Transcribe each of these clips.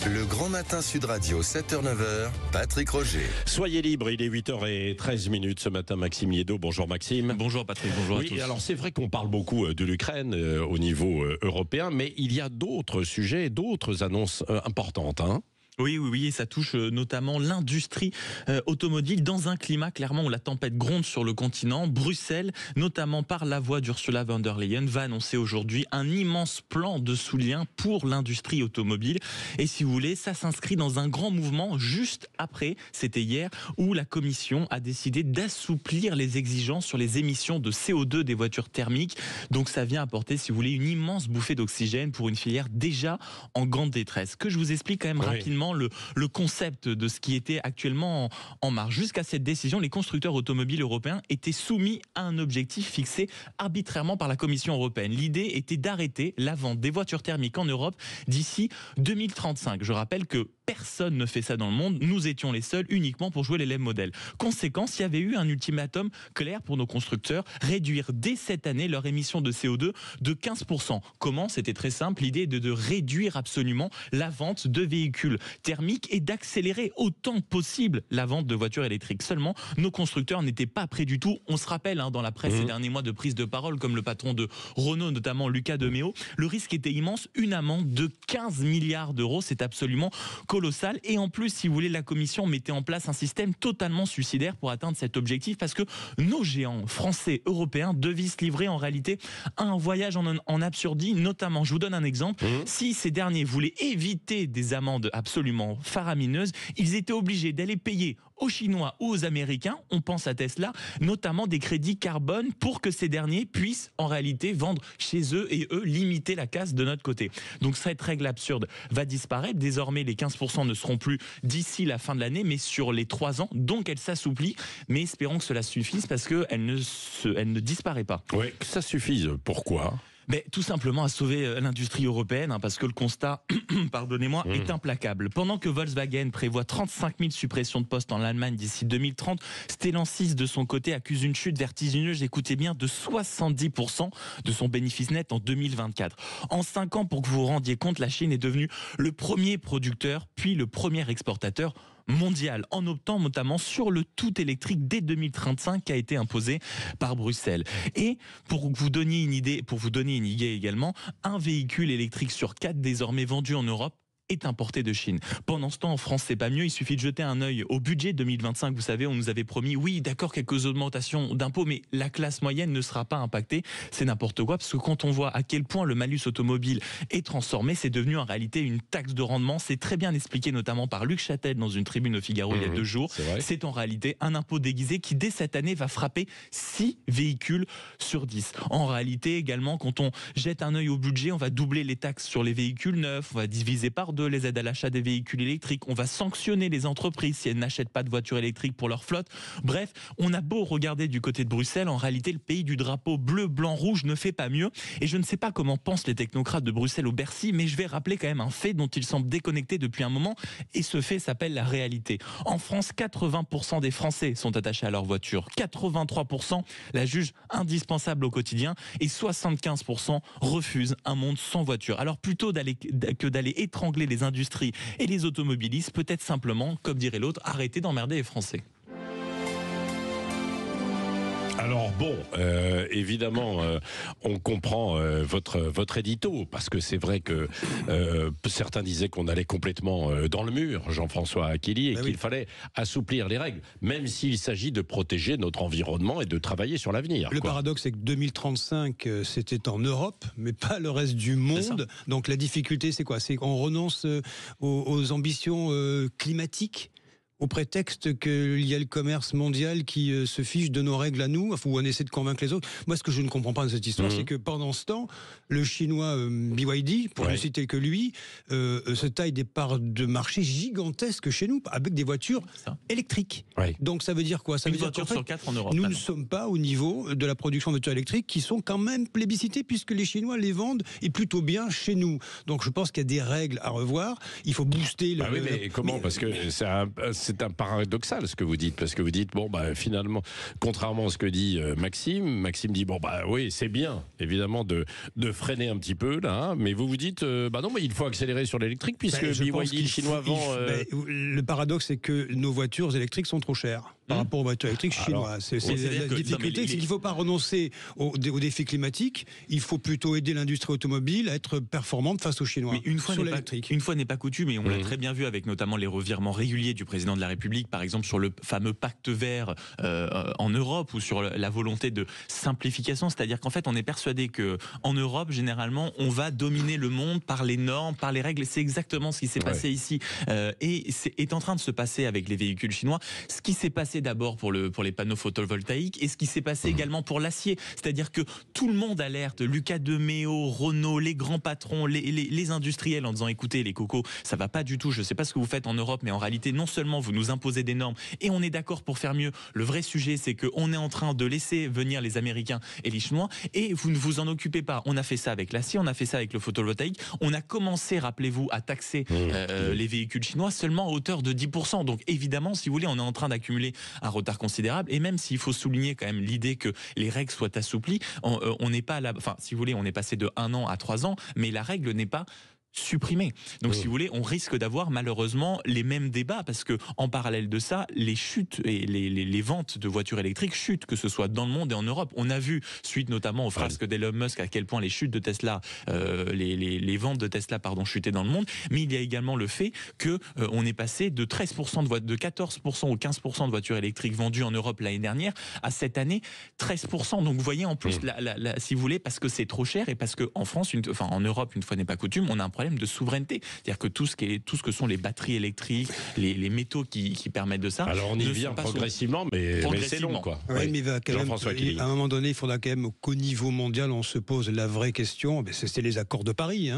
Le Grand Matin Sud Radio, 7h-9h, Patrick Roger. Soyez libre, il est 8h13 ce matin. Maxime Yeddo, bonjour Maxime. Bonjour Patrick, bonjour à tous. Alors c'est vrai qu'on parle beaucoup de l'Ukraine au niveau européen, mais il y a d'autres sujets, d'autres annonces importantes. Oui, et ça touche notamment l'industrie automobile dans un climat clairement où la tempête gronde sur le continent. Bruxelles, notamment par la voix d'Ursula von der Leyen, va annoncer aujourd'hui un immense plan de soutien pour l'industrie automobile. Et si vous voulez, ça s'inscrit dans un grand mouvement juste après, c'était hier, où la Commission a décidé d'assouplir les exigences sur les émissions de CO2 des voitures thermiques. Donc ça vient apporter, si vous voulez, une immense bouffée d'oxygène pour une filière déjà en grande détresse. Que je vous explique quand même rapidement le concept de ce qui était actuellement en marche. Jusqu'à cette décision, les constructeurs automobiles européens étaient soumis à un objectif fixé arbitrairement par la Commission européenne. L'idée était d'arrêter la vente des voitures thermiques en Europe d'ici 2035. Je rappelle que personne ne fait ça dans le monde. Nous étions les seuls uniquement pour jouer l'élève modèle. Conséquence, il y avait eu un ultimatum clair pour nos constructeurs, réduire dès cette année leur émission de CO2 de 15%. Comment ? C'était très simple. L'idée est de réduire absolument la vente de véhicules thermiques et d'accélérer autant que possible la vente de voitures électriques. Seulement, nos constructeurs n'étaient pas prêts du tout. On se rappelle dans la presse ces derniers mois de prise de parole, comme le patron de Renault, notamment Luca de Meo, le risque était immense. Une amende de 15 milliards d'euros, c'est absolument colossal. Et en plus, si vous voulez, la Commission mettait en place un système totalement suicidaire pour atteindre cet objectif, parce que nos géants français, européens devaient se livrer en réalité à un voyage en absurdie. Notamment, je vous donne un exemple, si ces derniers voulaient éviter des amendes absolument faramineuses, ils étaient obligés d'aller payer aux Chinois ou aux Américains, on pense à Tesla, notamment des crédits carbone pour que ces derniers puissent en réalité vendre chez eux et eux limiter la casse de notre côté. Donc cette règle absurde va disparaître. Désormais, les 15% ne seront plus d'ici la fin de l'année, mais sur les 3 ans. Donc elle s'assouplit, mais espérons que cela suffise parce qu'elle ne disparaît pas. Oui, que ça suffise. Pourquoi ? Mais tout simplement à sauver l'industrie européenne, parce que le constat, pardonnez-moi, est implacable. Pendant que Volkswagen prévoit 35 000 suppressions de postes en Allemagne d'ici 2030, Stellantis, de son côté, accuse une chute vertigineuse, écoutez bien, de 70% de son bénéfice net en 2024. En 5 ans, pour que vous vous rendiez compte, la Chine est devenue le premier producteur, puis le premier exportateur mondial, en optant notamment sur le tout électrique dès 2035 qui a été imposé par Bruxelles. Et pour vous donner une idée également, un véhicule électrique sur 4 désormais vendu en Europe est importé de Chine. Pendant ce temps, en France, c'est pas mieux. Il suffit de jeter un œil au budget 2025. Vous savez, on nous avait promis, oui, d'accord, quelques augmentations d'impôts, mais la classe moyenne ne sera pas impactée. C'est n'importe quoi, parce que quand on voit à quel point le malus automobile est transformé, c'est devenu en réalité une taxe de rendement. C'est très bien expliqué, notamment par Luc Châtel dans une tribune au Figaro il y a 2 jours. C'est en réalité un impôt déguisé qui, dès cette année, va frapper 6 véhicules sur 10. En réalité, également, quand on jette un œil au budget, on va doubler les taxes sur les véhicules neufs, on va diviser par 2 les aides à l'achat des véhicules électriques, on va sanctionner les entreprises si elles n'achètent pas de voitures électriques pour leur flotte. Bref, on a beau regarder du côté de Bruxelles, en réalité le pays du drapeau bleu, blanc, rouge ne fait pas mieux. Et je ne sais pas comment pensent les technocrates de Bruxelles au Bercy, mais je vais rappeler quand même un fait dont ils semblent déconnectés depuis un moment, et ce fait s'appelle la réalité. En France, 80% des Français sont attachés à leur voiture, 83% la jugent indispensable au quotidien, et 75% refusent un monde sans voiture. Alors plutôt que d'aller étrangler les industries et les automobilistes, peut-être simplement, comme dirait l'autre, arrêter d'emmerder les Français. Alors bon, évidemment, on comprend votre édito, parce que c'est vrai que certains disaient qu'on allait complètement dans le mur, Jean-François Aquili, et qu'il fallait assouplir les règles, même s'il s'agit de protéger notre environnement et de travailler sur l'avenir. Le paradoxe, c'est que 2035, c'était en Europe, mais pas le reste du monde. Donc la difficulté, c'est quoi ? C'est qu'on renonce aux ambitions climatiques, au prétexte qu'il y a le commerce mondial qui se fiche de nos règles à nous, où on essaie de convaincre les autres. Moi, ce que je ne comprends pas dans cette histoire, c'est que pendant ce temps, le chinois BYD, pour ne citer que lui, se taille des parts de marché gigantesques chez nous, avec des voitures électriques. Donc ça veut dire quoi ? Ça veut dire qu'en fait, sur 4 en Europe, nous ne sommes pas au niveau de la production de voitures électriques qui sont quand même plébiscitées, puisque les Chinois les vendent et plutôt bien chez nous. Donc je pense qu'il y a des règles à revoir. Il faut booster le... mais comment ? Parce que c'est un paradoxal ce que vous dites, parce que vous dites, bon, bah, finalement, contrairement à ce que dit Maxime dit, bon, bah oui, c'est bien, évidemment, de freiner un petit peu, là, hein, mais vous dites, bah non, mais il faut accélérer sur l'électrique, puisque BYD, le chinois, vend... Le paradoxe, c'est que nos voitures électriques sont trop chères par rapport aux voitures électriques chinoises. La difficulté, c'est qu'il ne faut pas renoncer aux défis climatiques, il faut plutôt aider l'industrie automobile à être performante face aux Chinois. Mais une fois n'est pas coutume, et on l'a très bien vu avec notamment les revirements réguliers du président de la République, par exemple sur le fameux pacte vert en Europe, ou sur la volonté de simplification, c'est-à-dire qu'en fait on est persuadé que en Europe, généralement, on va dominer le monde par les normes, par les règles, et c'est exactement ce qui s'est passé ici, et est en train de se passer avec les véhicules chinois, ce qui s'est passé d'abord pour les panneaux photovoltaïques, et ce qui s'est passé également pour l'acier, c'est-à-dire que tout le monde alerte, Lucas de Meo, Renault, les grands patrons, les industriels, en disant, écoutez les cocos, ça va pas du tout, je sais pas ce que vous faites en Europe, mais en réalité, non seulement vous nous imposez des normes, et on est d'accord pour faire mieux, le vrai sujet, c'est qu'on est en train de laisser venir les Américains et les Chinois, et vous ne vous en occupez pas. On a fait ça avec l'acier, on a fait ça avec le photovoltaïque, on a commencé, rappelez-vous, à taxer les véhicules chinois seulement à hauteur de 10%. Donc évidemment, si vous voulez, on est en train d'accumuler un retard considérable, et même s'il faut souligner quand même l'idée que les règles soient assouplies, on n'est pas là, enfin, si vous voulez, on est passé de 1 an à 3 ans, mais la règle n'est pas supprimée. Donc si vous voulez, on risque d'avoir malheureusement les mêmes débats, parce que en parallèle de ça, les chutes et les ventes de voitures électriques chutent, que ce soit dans le monde et en Europe. On a vu, suite notamment aux frasques d'Elon Musk, à quel point les chutes de Tesla, les ventes de Tesla, chutaient dans le monde. Mais il y a également le fait que on est passé de 13% de 14% ou 15% de voitures électriques vendues en Europe l'année dernière à cette année 13%. Donc vous voyez, en plus, si vous voulez, parce que c'est trop cher, et parce que en France, en Europe, une fois n'est pas coutume, on a un problème de souveraineté, c'est-à-dire que tout ce que sont les batteries électriques, les métaux qui permettent de ça. Alors on y vient progressivement, mais c'est long, quoi. Oui, mais à un moment donné, il faudra quand même qu'au niveau mondial, on se pose la vraie question. C'est les accords de Paris,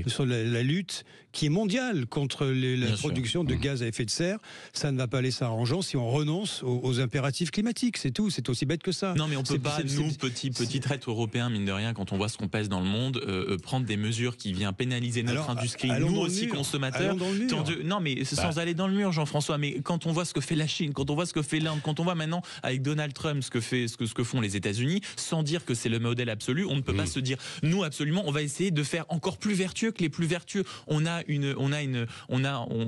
sur la lutte qui est mondiale contre la production de gaz à effet de serre. Ça ne va pas aller s'arrangeant si on renonce aux impératifs climatiques. C'est tout. C'est aussi bête que ça. Non, mais on peut pas, nous, petits traîtres européens, mine de rien, quand on voit ce qu'on pèse dans le monde, prendre des mesures qui viennent pénaliser notre industrie, nous aussi consommateurs. Non, mais sans aller dans le mur, Jean-François, mais quand on voit ce que fait la Chine, quand on voit ce que fait l'Inde, quand on voit maintenant avec Donald Trump ce que font les États-Unis, sans dire que c'est le modèle absolu, on ne peut pas se dire, nous absolument, on va essayer de faire encore plus vertueux que les plus vertueux.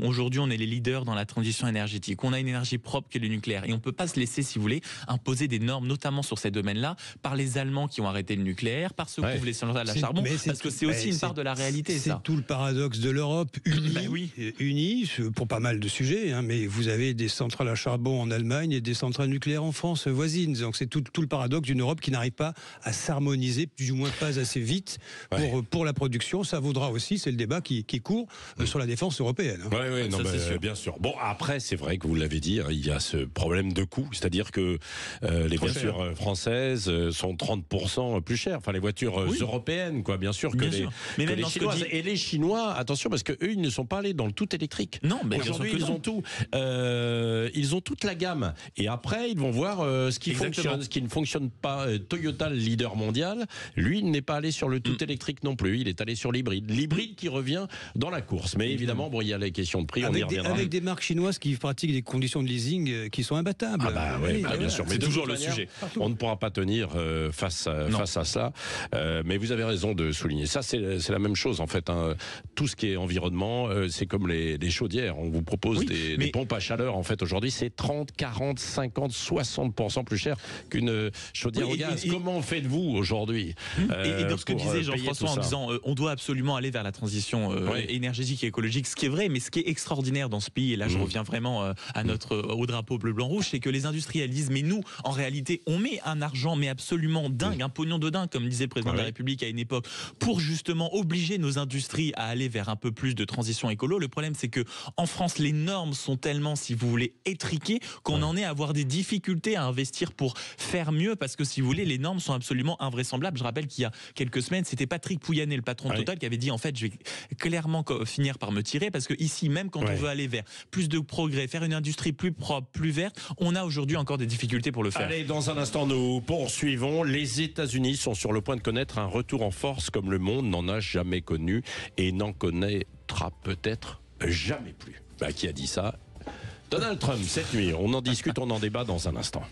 Aujourd'hui, on est les leaders dans la transition énergétique. On a une énergie propre qui est le nucléaire, et on peut pas se laisser, si vous voulez, imposer des normes, notamment sur ces domaines-là, par les Allemands qui ont arrêté le nucléaire, par ceux qui ouvrent les centrales à charbon, parce que c'est aussi une part de la réalité. C'est tout le paradoxe de l'Europe unie pour pas mal de sujets, mais vous avez des centrales à charbon en Allemagne et des centrales nucléaires en France voisines. Donc c'est tout le paradoxe d'une Europe qui n'arrive pas à s'harmoniser, du moins pas assez vite pour la production. Ça vaudra aussi, c'est le débat qui court sur la défense européenne. Bien sûr. Bon, après, c'est vrai que vous l'avez dit, il y a ce problème de coût, c'est-à-dire que les voitures françaises sont 30% plus chères, enfin les voitures européennes, quoi, bien sûr, que les chinoises. Et les Chinois, attention, parce que eux, ils ne sont pas allés dans le tout électrique. Non, mais aujourd'hui, ils ont tout. Ils ont toute la gamme. Et après, ils vont voir ce qui fonctionne, ce qui ne fonctionne pas. Toyota, le leader mondial, lui, il n'est pas allé sur le tout électrique non plus. Il est allé sur l'hybride. L'hybride qui revient dans la course. Mais évidemment, il y a les questions de prix, on y reviendra. Avec des marques chinoises qui pratiquent des conditions de leasing qui sont imbattables. Bien sûr. Mais c'est toujours le sujet. On ne pourra pas tenir face à ça. Mais vous avez raison de souligner. Ça, c'est la même chose, en fait. Tout ce qui est environnement, c'est comme les chaudières. On vous propose des pompes à chaleur. En fait, aujourd'hui, c'est 30, 40, 50, 60% plus cher qu'une chaudière au gaz. Comment faites-vous aujourd'hui et dans ce que disait Jean-François en disant on doit absolument aller vers la transition énergétique et écologique, ce qui est vrai, mais ce qui est extraordinaire dans ce pays, et là je reviens vraiment au drapeau bleu-blanc-rouge, c'est que les industriels disent mais nous, en réalité, on met un argent mais absolument dingue, un pognon de dingue, comme disait le président de la République à une époque, pour justement obliger nos industries à aller vers un peu plus de transition écolo. Le problème, c'est que en France, les normes sont tellement, si vous voulez, étriquées qu'on en est à avoir des difficultés à investir pour faire mieux, parce que si vous voulez, les normes sont absolument invraisemblables. Je rappelle qu'il y a quelques semaines, c'était Patrick Pouyanné, le patron de Total, qui avait dit en fait, je vais clairement finir par me tirer, parce que ici, même quand on veut aller vers plus de progrès, faire une industrie plus propre, plus verte, on a aujourd'hui encore des difficultés pour le faire. Allez, dans un instant, nous poursuivons. Les États-Unis sont sur le point de connaître un retour en force comme le monde n'en a jamais connu et n'en connaîtra peut-être jamais plus. Qui a dit ça? Donald Trump, cette nuit, on en discute, on en débat dans un instant.